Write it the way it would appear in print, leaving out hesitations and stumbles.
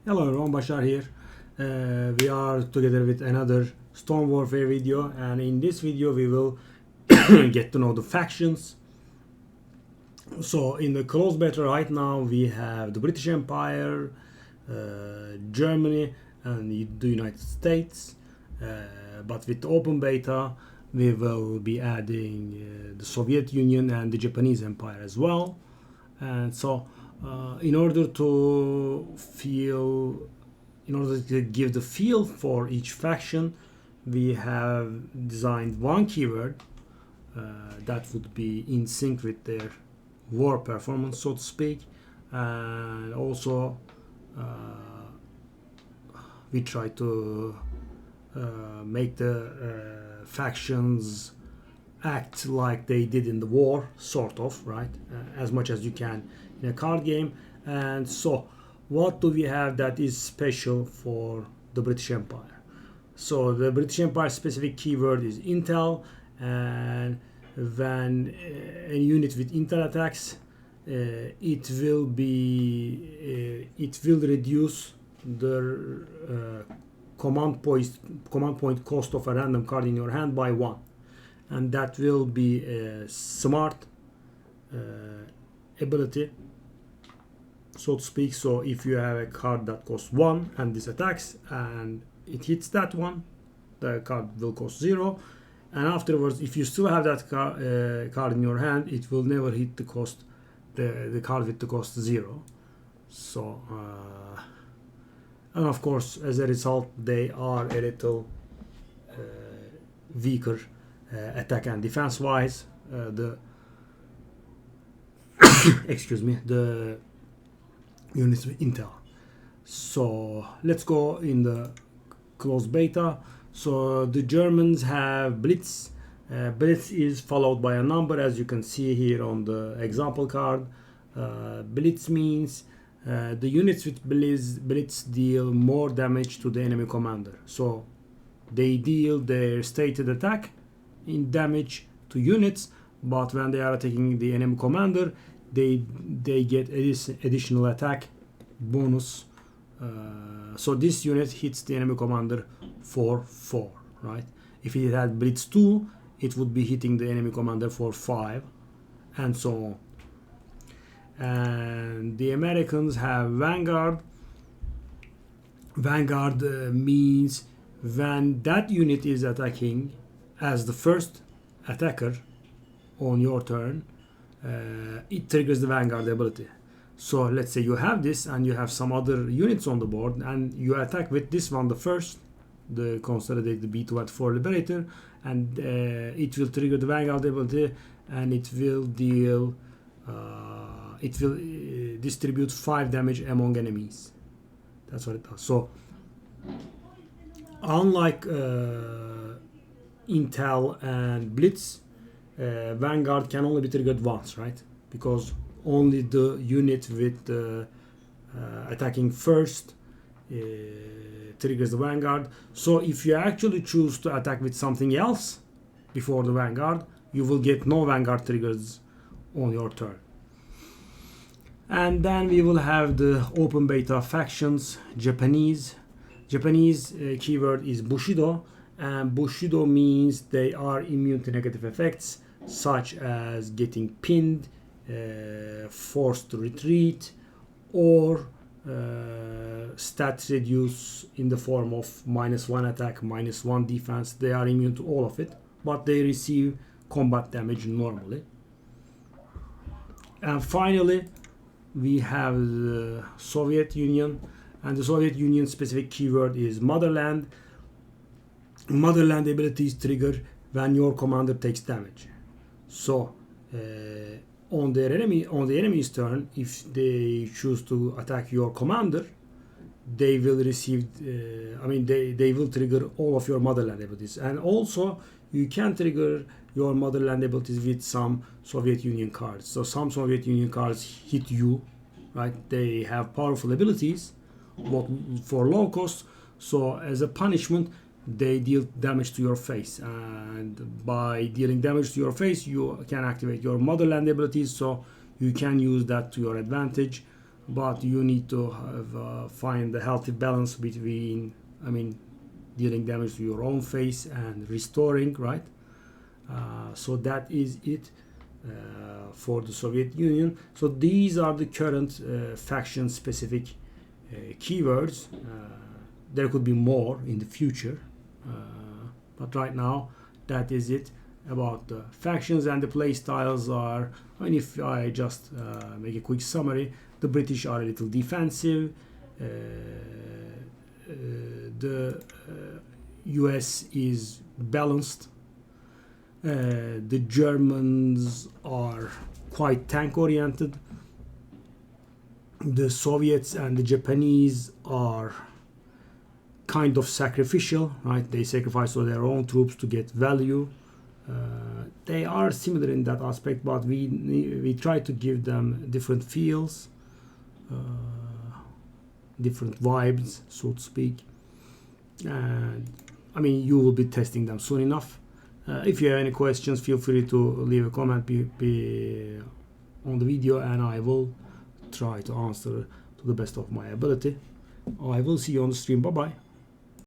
Hello everyone, Bashar here. We are together with another Storm Warfare video, and in this video we will get to know the factions. So in the closed beta right now we have the British Empire, Germany and the United States, but with the open beta we will be adding the Soviet Union and the Japanese Empire as well. And so in order to give the feel for each faction, we have designed one keyword that would be in sync with their war performance, so to speak. And also we try to make the factions act like they did in the war, sort of, right? As much as you can in a card game. And so what do we have that is special for the British Empire? So the British Empire specific keyword is Intel, and when a unit with Intel attacks, it will reduce the command point cost of a random card in your hand by 1, and that will be a smart ability, so to speak. So if you have a card that costs 1 and this attacks and it hits that one, the card will cost 0, and afterwards if you still have that card in your hand, it will never hit the cost, the card with the cost 0. So and of course as a result they are a little weaker attack and defense wise, the excuse me, the units with Intel. So let's go in the closed beta. So the Germans have Blitz. Blitz is followed by a number, as you can see here on the example card. Blitz means the units with Blitz deal more damage to the enemy commander. So they deal their stated attack in damage to units, but when they are attacking the enemy commander, they get additional attack bonus. So this unit hits the enemy commander for 4, right? If it had Blitz 2, it would be hitting the enemy commander for 5, and so on. And the Americans have Vanguard. Vanguard means when that unit is attacking as the first attacker on your turn, it triggers the Vanguard ability. So let's say you have this and you have some other units on the board and you attack with this one, the first, the consolidated B2 Liberator, and it will trigger the Vanguard ability, and it will deal distribute 5 damage among enemies. That's what it does. So unlike Intel and Blitz, Vanguard can only be triggered once, right? Because only the unit with attacking first triggers the Vanguard. So if you actually choose to attack with something else before the Vanguard, you will get no Vanguard triggers on your turn. And then we will have the open beta factions. Japanese keyword is Bushido, and Bushido means they are immune to negative effects such as getting pinned, forced to retreat, or stats reduce in the form of -1 attack, -1 defense. They are immune to all of it, but they receive combat damage normally. And finally we have the Soviet Union, and the Soviet Union specific keyword is Motherland. Motherland abilities trigger when your commander takes damage. So on the enemy's turn, if they choose to attack your commander, they will receive they will trigger all of your Motherland abilities. And also you can trigger your Motherland abilities with some Soviet Union cards. So some Soviet Union cards hit you, right? They have powerful abilities but for low cost, so as a punishment they deal damage to your face, and by dealing damage to your face you can activate your Motherland abilities, so you can use that to your advantage but you need to have, find the healthy balance between, I mean, dealing damage to your own face and restoring, right? So that is it for the Soviet Union. So these are the current faction specific keywords. There could be more in the future, but right now that is it about the factions. And the play styles are, and if I just make a quick summary, the British are a little defensive, the US is balanced, the Germans are quite tank oriented, the Soviets and the Japanese are kind of sacrificial, right? They sacrifice all their own troops to get value. They are similar in that aspect, but we try to give them different feels, different vibes, so to speak. And I mean, you will be testing them soon enough. If you have any questions, feel free to leave a comment on the video, and I will try to answer to the best of my ability. I will see you on the stream. Bye bye.